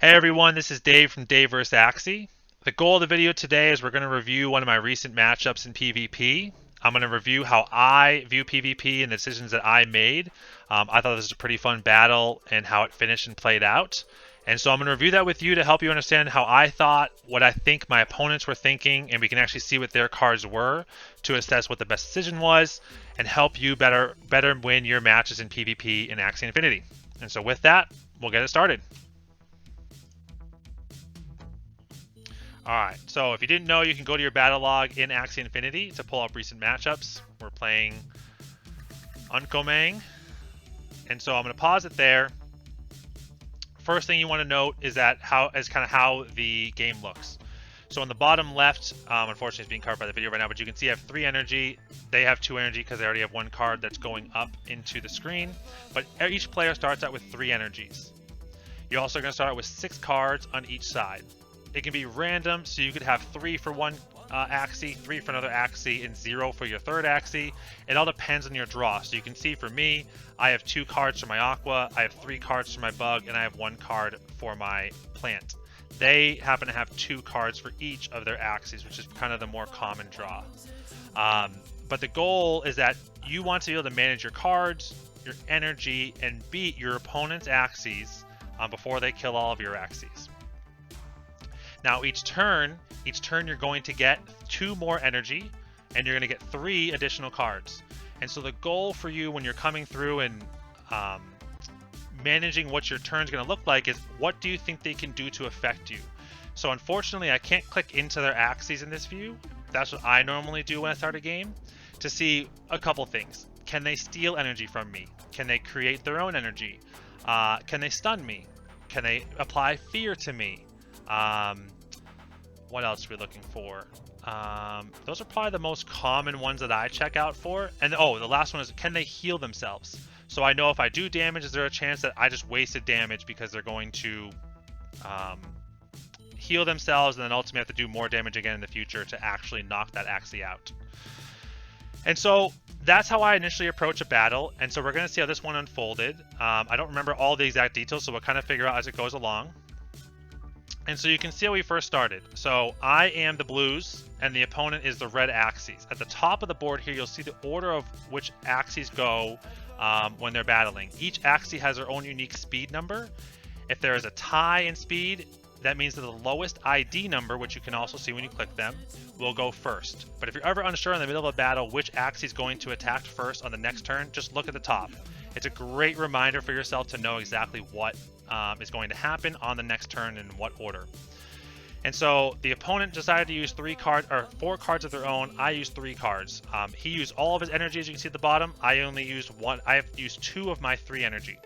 Hey everyone, this is Dave from Dave vs. Axie. The goal of the video today is we're going to review one of my recent matchups in PvP. I'm going to review how I view PvP and the decisions that I made. I thought this was a pretty fun battle and how it finished and played out. And so I'm going to review that with you to help you understand how I thought, what I think my opponents were thinking, and we can actually see what their cards were to assess what the best decision was and help you better win your matches in PvP in Axie Infinity. And so with that, we'll get it started. Alright, so if you didn't know, you can go to your battle log in Axie Infinity to pull up recent matchups. We're playing Unkomang, and so I'm going to pause it there. First thing you want to note is that how the game looks. So on the bottom left, unfortunately it's being covered by the video right now, but you can see I have 3 energy. They have 2 energy because they already have 1 card that's going up into the screen. But each player starts out with 3 energies. You're also going to start out with 6 cards on each side. It can be random, so you could have 3 for one Axie, 3 for another Axie, and 0 for your third Axie. It all depends on your draw. So you can see for me, I have 2 cards for my Aqua, I have 3 cards for my Bug, and I have 1 card for my Plant. They happen to have 2 cards for each of their Axies, which is kind of the more common draw. But the goal is that you want to be able to manage your cards, your energy, and beat your opponent's Axies before they kill all of your Axies. Now each turn you're going to get 2 more energy, and you're going to get 3 additional cards. And so the goal for you when you're coming through and managing what your turn's going to look like is, what do you think they can do to affect you? So unfortunately I can't click into their Axies in this view. That's what I normally do when I start a game, to see a couple things. Can they steal energy from me? Can they create their own energy? Can they stun me? Can they apply fear to me? What else are we looking for? Those are probably the most common ones that I check out for. And oh, the last one is, can they heal themselves? So I know if I do damage, is there a chance that I just wasted damage because they're going to heal themselves and then ultimately have to do more damage again in the future to actually knock that Axie out. And so that's how I initially approach a battle. And so we're going to see how this one unfolded. I don't remember all the exact details, so we'll kind of figure out as it goes along. And so you can see how we first started. So I am the blues, and the opponent is the red Axies. At the top of the board here, you'll see the order of which Axies go when they're battling. Each Axie has their own unique speed number. If there is a tie in speed, that means that the lowest ID number, which you can also see when you click them, will go first. But if you're ever unsure in the middle of a battle which Axie is going to attack first on the next turn, just look at the top. It's a great reminder for yourself to know exactly what is going to happen on the next turn and in what order. And so the opponent decided to use 4 cards of their own. I used 3 cards. He used all of his energy, as you can see at the bottom. I only used 1. I have used 2 of my 3 energy.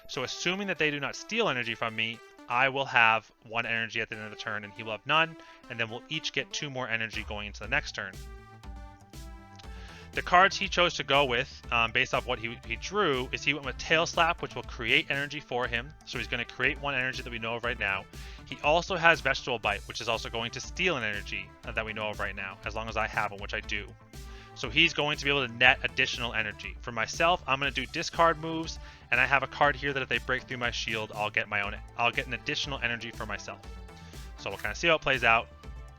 So assuming that they do not steal energy from me, I will have 1 energy at the end of the turn, and he will have none, and then we'll each get 2 more energy going into the next turn. The cards he chose to go with, based off what he drew, is he went with Tail Slap, which will create energy for him. So he's going to create 1 energy that we know of right now. He also has Vegetable Bite, which is also going to steal an energy that we know of right now, as long as I have one, which I do. So he's going to be able to net additional energy. For myself, I'm going to do discard moves, and I have a card here that if they break through my shield, I'll get an additional energy for myself. So we'll kind of see how it plays out.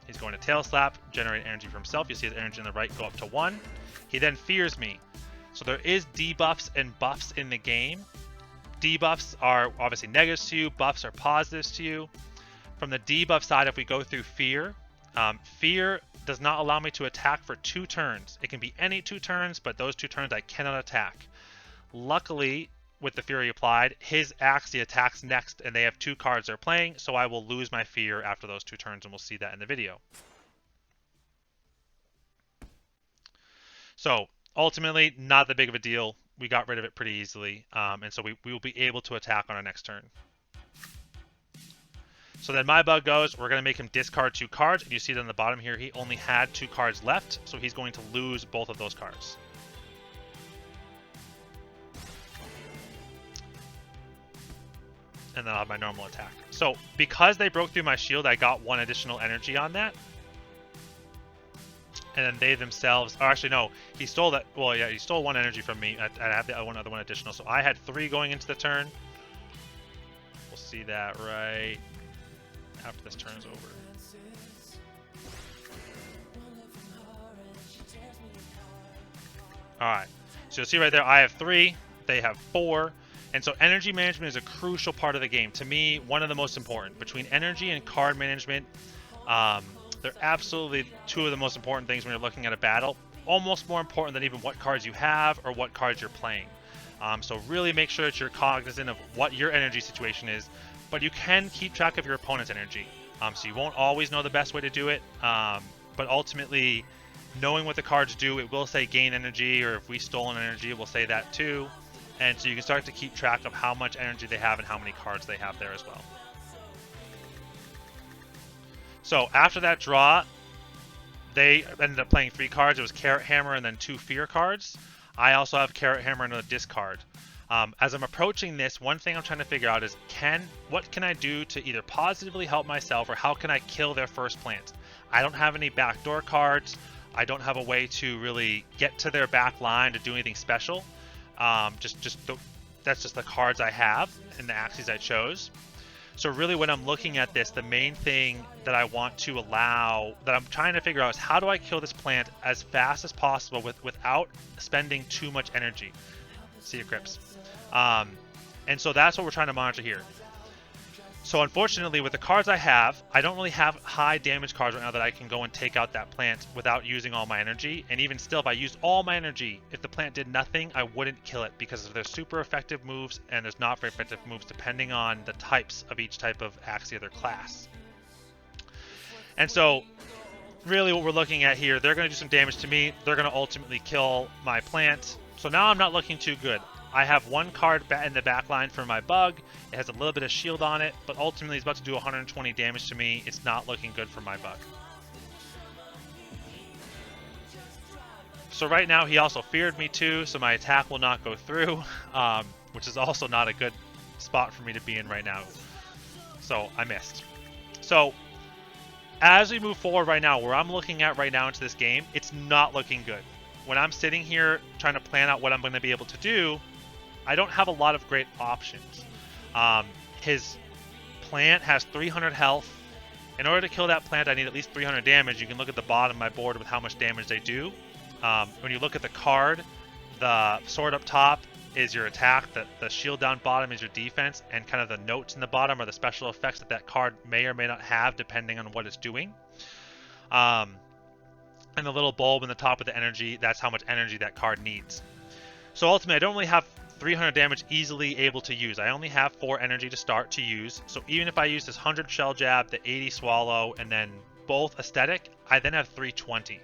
He's going to Tail Slap, generate energy for himself. You see his energy on the right go up to 1. He then fears me. So there is debuffs and buffs in the game. Debuffs are obviously negatives to you. Buffs are positives to you. From the debuff side, if we go through fear, fear does not allow me to attack for 2 turns. It can be any 2 turns, but those 2 turns I cannot attack. Luckily, with the Fury applied, his Axie attacks next, and they have 2 cards they're playing, so I will lose my fear after those 2 turns, and we'll see that in the video. So ultimately, not that big of a deal. We got rid of it pretty easily, and so we will be able to attack on our next turn. So then my Bug goes, we're going to make him discard 2 cards, and you see that on the bottom here, he only had 2 cards left, so he's going to lose both of those cards. And then I'll have my normal attack. So because they broke through my shield, I got 1 additional energy on that. And then they themselves, or actually no, he stole that, well yeah, he stole 1 energy from me. I have the other one additional. So I had 3 going into the turn. We'll see that right after this turn is over. Alright, so you'll see right there, I have 3, they have 4, and so energy management is a crucial part of the game. To me, one of the most important. Between energy and card management, they're absolutely 2 of the most important things when you're looking at a battle. Almost more important than even what cards you have or what cards you're playing. So really make sure that you're cognizant of what your energy situation is, but you can keep track of your opponent's energy. So you won't always know the best way to do it, but ultimately, knowing what the cards do, it will say gain energy, or if we stolen energy, it will say that too. And so you can start to keep track of how much energy they have and how many cards they have there as well. So after that draw, they ended up playing 3 cards. It was Carrot Hammer and then 2 Fear cards. I also have Carrot Hammer and a discard. As I'm approaching this, one thing I'm trying to figure out is what can I do to either positively help myself, or how can I kill their first plant? I don't have any backdoor cards. I don't have a way to really get to their back line to do anything special. That's just the cards I have and the Axies I chose. So really when I'm looking at this, the main thing that I want to allow, that I'm trying to figure out, is how do I kill this plant as fast as possible without spending too much energy. See you, Crips. And so that's what we're trying to monitor here. So unfortunately, with the cards I have, I don't really have high damage cards right now that I can go and take out that plant without using all my energy. And even still, if I used all my energy, if the plant did nothing, I wouldn't kill it, because there's super effective moves and there's not very effective moves depending on the types of each type of Axie of their class. And so really what we're looking at here, they're going to do some damage to me. They're going to ultimately kill my plant. So now I'm not looking too good. I have 1 card in the back line for my bug. It has a little bit of shield on it, but ultimately it's about to do 120 damage to me. It's not looking good for my bug. So right now he also feared me too, so my attack will not go through, which is also not a good spot for me to be in right now. So I missed. So as we move forward right now, where I'm looking at right now into this game, it's not looking good. When I'm sitting here trying to plan out what I'm going to be able to do, I don't have a lot of great options. His plant has 300 health. In order to kill that plant, I need at least 300 damage. You can look at the bottom of my board with how much damage they do. When you look at the card, the sword up top is your attack, the shield down bottom is your defense, and kind of the notes in the bottom are the special effects that that card may or may not have depending on what it's doing. And the little bulb in the top of the energy, that's how much energy that card needs. So ultimately, I don't really have 300 damage easily able to use. I only have 4 energy to start to use. So even if I use this 100 shell jab, the 80 swallow, and then both aesthetic, I then have 320.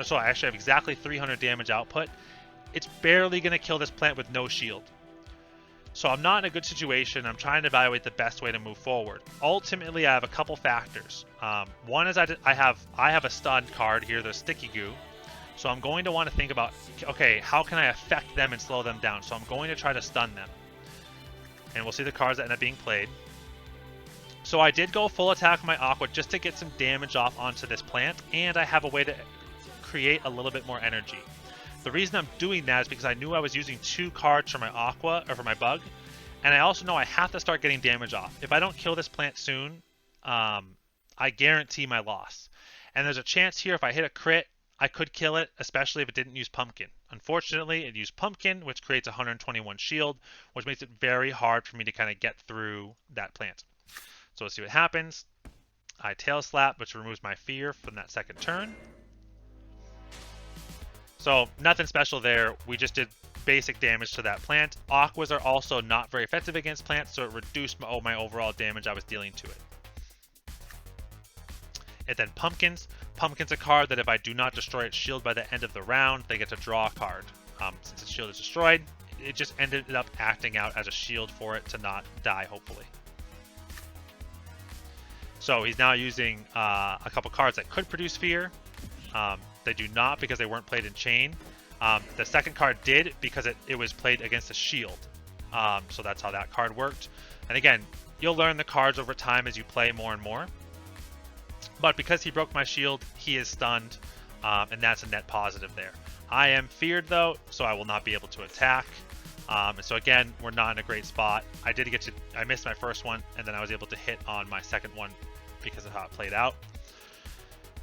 So I actually have exactly 300 damage output. It's barely going to kill this plant with no shield. So I'm not in a good situation. I'm trying to evaluate the best way to move forward. Ultimately, I have a couple factors. One is I have a stun card here, the sticky goo. So I'm going to want to think about, okay, how can I affect them and slow them down? So I'm going to try to stun them. And we'll see the cards that end up being played. So I did go full attack with my Aqua just to get some damage off onto this plant, and I have a way to create a little bit more energy. The reason I'm doing that is because I knew I was using 2 cards for my Aqua, or for my bug, and I also know I have to start getting damage off. If I don't kill this plant soon, I guarantee my loss. And there's a chance here if I hit a crit, I could kill it, especially if it didn't use Pumpkin. Unfortunately, it used Pumpkin, which creates 121 shield, which makes it very hard for me to kind of get through that plant. So let's see what happens. I Tail Slap, which removes my fear from that second turn. So nothing special there. We just did basic damage to that plant. Aquas are also not very effective against plants, so it reduced my overall damage I was dealing to it. And then Pumpkins. Pumpkin's a card that if I do not destroy its shield by the end of the round, they get to draw a card. Since its shield is destroyed, it just ended up acting out as a shield for it to not die, hopefully. So he's now using a couple cards that could produce fear. They do not because they weren't played in chain. The second card did because it was played against a shield. So that's how that card worked. And again, you'll learn the cards over time as you play more and more. But because he broke my shield, he is stunned, and that's a net positive there. I am feared though, so I will not be able to attack. And so again, we're not in a great spot. I missed my first one, and then I was able to hit on my second one because of how it played out.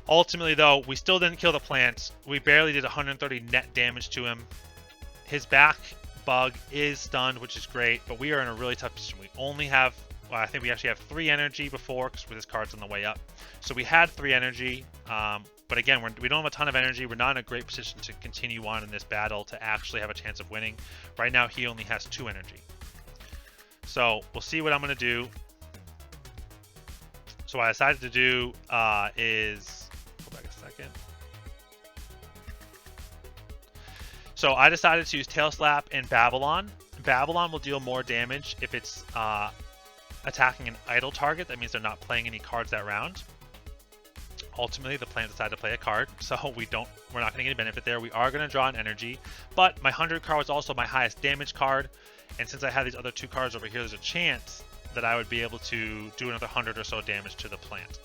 Ultimately, though, we still didn't kill the plant. We barely did 130 net damage to him. His back bug is stunned, which is great, but we are in a really tough position. We only have, well, I think we actually have 3 energy before, because this card's on the way up. So we had 3 energy, but again, we don't have a ton of energy. We're not in a great position to continue on in this battle to actually have a chance of winning. Right now, he only has 2 energy. So we'll see what I'm going to do. So what I decided to do is, go back a second. So I decided to use Tail Slap and Babylon. Babylon will deal more damage if it's attacking an idle target. That means they're not playing any cards that round. Ultimately, the plant decided to play a card, so we're not going to get any benefit there. We are going to draw an energy, but my 100 card was also my highest damage card, and since I have these other 2 cards over here, there's a chance that I would be able to do another 100 or so damage to the plant.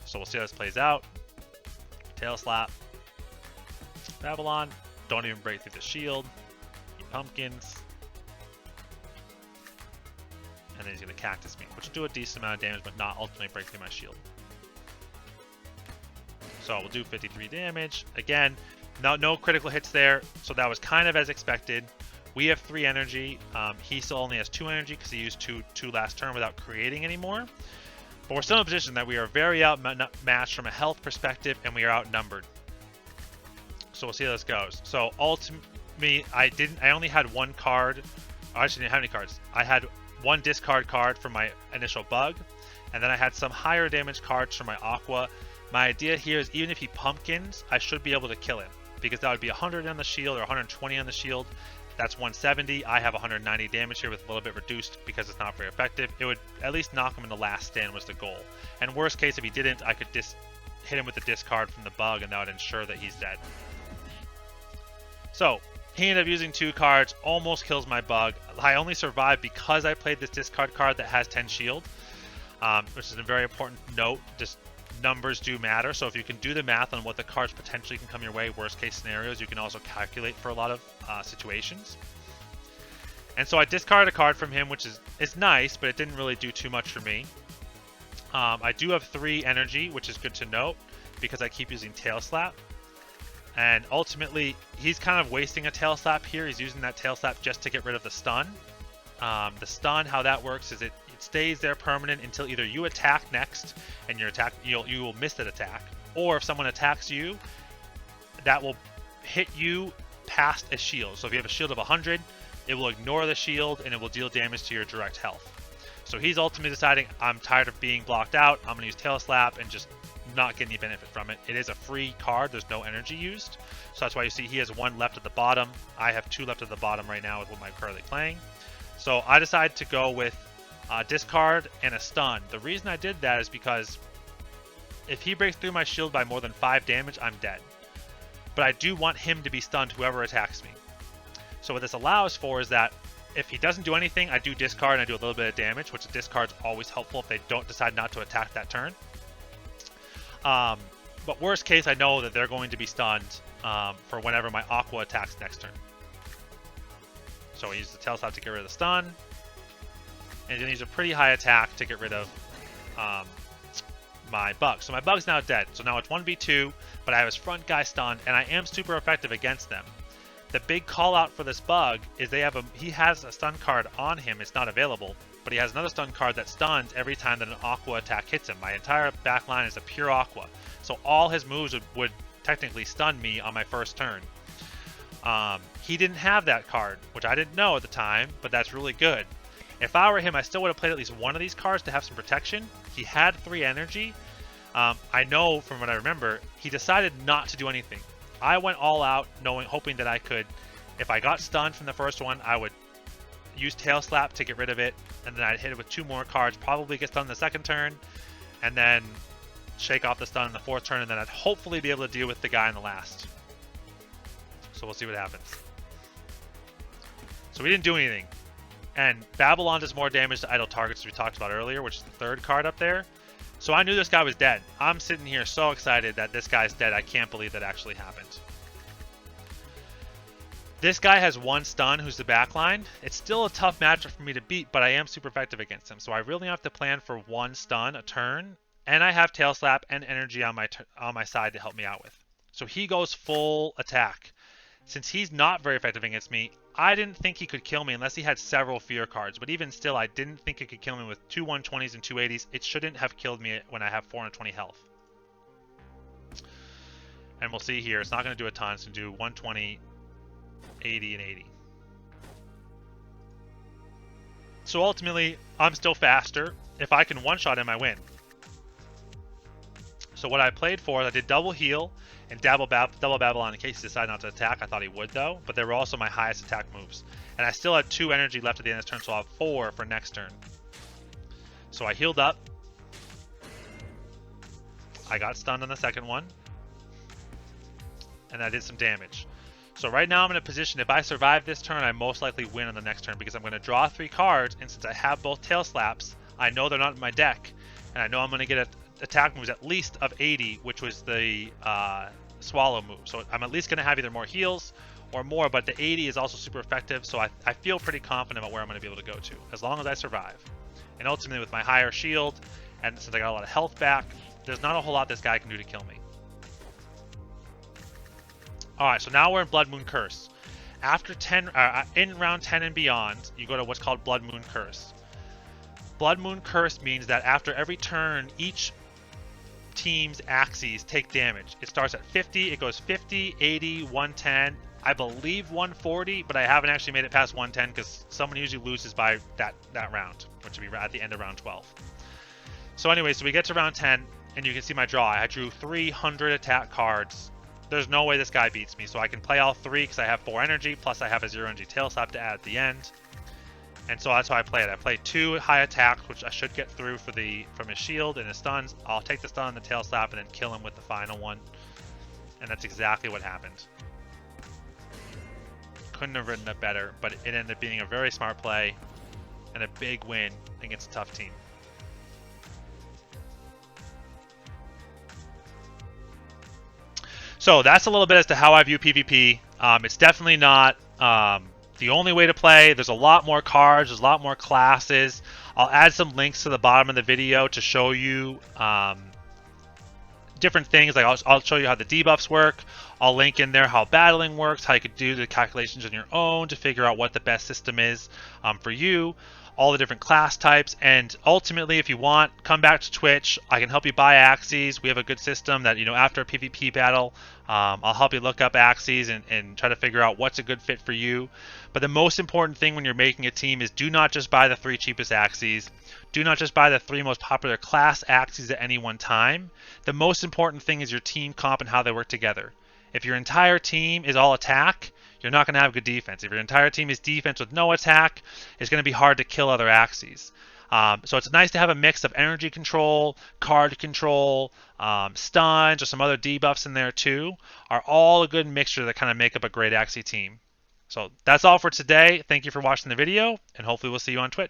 So we'll see how this plays out. Tail Slap. Babylon. Don't even break through the shield. Eat pumpkins. And then he's going to Cactus me, which will do a decent amount of damage, but not ultimately break through my shield. So we'll do 53 damage. Again, no critical hits there, so that was kind of as expected. We have 3 energy. He still only has 2 energy because he used 2 last turn without creating any more. But we're still in a position that we are very outmatched from a health perspective, and we are outnumbered. So we'll see how this goes. So ultimately, I only had 1 card. I actually didn't have any cards. I had 1 discard card for my initial bug, and then I had some higher damage cards for my Aqua. My idea here is even if he pumpkins, I should be able to kill him, because that would be 100 on the shield or 120 on the shield. That's 170. I have 190 damage here with a little bit reduced because it's not very effective. It would at least knock him in the last stand was the goal. And worst case, if he didn't, I could hit him with the discard from the bug, and that would ensure that he's dead. So he ended up using 2 cards, almost kills my bug. I only survived because I played this discard card that has 10 shield, which is a very important note. Just numbers do matter, so if you can do the math on what the cards potentially can come your way, worst case scenarios, you can also calculate for a lot of situations. And so I discarded a card from him, which is nice, but it didn't really do too much for me. I do have 3 energy, which is good to note because I keep using Tail Slap. And ultimately, he's kind of wasting a Tail Slap here. He's using that Tail Slap just to get rid of the stun. The stun, how that works is it stays there permanent until either you attack next, and you will miss that attack, or if someone attacks you, that will hit you past a shield. So if you have a shield of 100, it will ignore the shield and it will deal damage to your direct health. So he's ultimately deciding, I'm tired of being blocked out, I'm going to use Tail Slap and just not get any benefit from it. It is a free card, there's no energy used, so that's why you see he has 1 left at the bottom. I have 2 left at the bottom right now with what I'm currently playing. So I decided to go with discard and a stun. The reason I did that is because if he breaks through my shield by more than 5 damage, I'm dead. But I do want him to be stunned, whoever attacks me. So what this allows for is that if he doesn't do anything, I do discard and I do a little bit of damage, which the discard's always helpful if they don't decide not to attack that turn. But worst case, I know that they're going to be stunned for whenever my Aqua attacks next turn. So I use the Tail Slap to get rid of the stun, and then use a pretty high attack to get rid of my bug. So my bug's now dead. So now it's 1v2, but I have his front guy stunned, and I am super effective against them. The big call out for this bug is he has a stun card on him. It's not available, but he has another stun card that stuns every time that an Aqua attack hits him. My entire back line is a pure Aqua, so all his moves would technically stun me on my first turn. He didn't have that card, which I didn't know at the time, but that's really good. If I were him, I still would have played at least one of these cards to have some protection. He had 3 energy. I know from what I remember, he decided not to do anything. I went all out, hoping that I could, if I got stunned from the first one, I would use Tail Slap to get rid of it, and then I'd hit it with 2 more cards, probably get stunned the second turn, and then shake off the stun in the 4th turn, and then I'd hopefully be able to deal with the guy in the last. So we'll see what happens. So we didn't do anything. And Babylon does more damage to idle targets, as we talked about earlier, which is the 3rd card up there. So I knew this guy was dead. I'm sitting here so excited that this guy's dead. I can't believe that actually happened. This guy has one stun who's the backline. It's still a tough matchup for me to beat, but I am super effective against him. So I really have to plan for one stun a turn, and I have tail slap and energy on my side to help me out with. So he goes full attack. Since he's not very effective against me, I didn't think he could kill me unless he had several fear cards. But even still, I didn't think he could kill me with two 120s and two 80s. It shouldn't have killed me when I have 420 health. And we'll see here. It's not going to do a ton. It's going to do 120, 80, and 80. So ultimately, I'm still faster. If I can one-shot him, I win. So what I played for, I did double heal and double Babylon in case he decided not to attack. I thought he would though, but they were also my highest attack moves. And I still had 2 energy left at the end of this turn, so I'll have 4 for next turn. So I healed up. I got stunned on the second one. And I did some damage. So right now I'm in a position, if I survive this turn, I most likely win on the next turn because I'm going to draw 3 cards, and since I have both tail slaps, I know they're not in my deck, and I know I'm going to get attack moves at least of 80, which was the swallow move. So I'm at least going to have either more heals or more, but the 80 is also super effective, so I feel pretty confident about where I'm going to be able to go to, as long as I survive. And ultimately with my higher shield, and since I got a lot of health back, there's not a whole lot this guy can do to kill me. Alright, so now we're in Blood Moon Curse. After in round 10 and beyond, you go to what's called Blood Moon Curse. Blood Moon Curse means that after every turn, each team's Axies take damage. It starts at 50, it goes 50, 80, 110, I believe 140, but I haven't actually made it past 110 because someone usually loses by that round, which would be at the end of round 12. So anyway, so we get to round 10, and you can see my draw. I drew 300 attack cards. There's no way this guy beats me, so I can play all 3 because I have 4 energy, plus I have a 0 energy tail slap to add at the end. And so that's how I play it. I play 2 high attacks, which I should get through from his shield and his stuns. I'll take the stun and the tail slap and then kill him with the final one. And that's exactly what happened. Couldn't have written it better, but it ended up being a very smart play and a big win against a tough team. So that's a little bit as to how I view PvP. It's definitely not the only way to play. There's a lot more cards, there's a lot more classes. I'll add some links to the bottom of the video to show you different things. Like I'll show you how the debuffs work. I'll link in there how battling works, how you could do the calculations on your own to figure out what the best system is for you. All the different class types, and ultimately if you want, come back to Twitch. I can help you buy Axies. We have a good system that, you know, after a PvP battle, I'll help you look up Axies and try to figure out what's a good fit for you. But the most important thing when you're making a team is do not just buy the 3 cheapest Axies. Do not just buy the 3 most popular class Axies at any one time. The most important thing is your team comp and how they work together. If your entire team is all attack, you're not going to have good defense. If your entire team is defense with no attack, it's going to be hard to kill other Axies. So it's nice to have a mix of energy control, card control, stuns, or some other debuffs in there too, are all a good mixture that kind of make up a great Axie team. So that's all for today. Thank you for watching the video, and hopefully we'll see you on Twitch.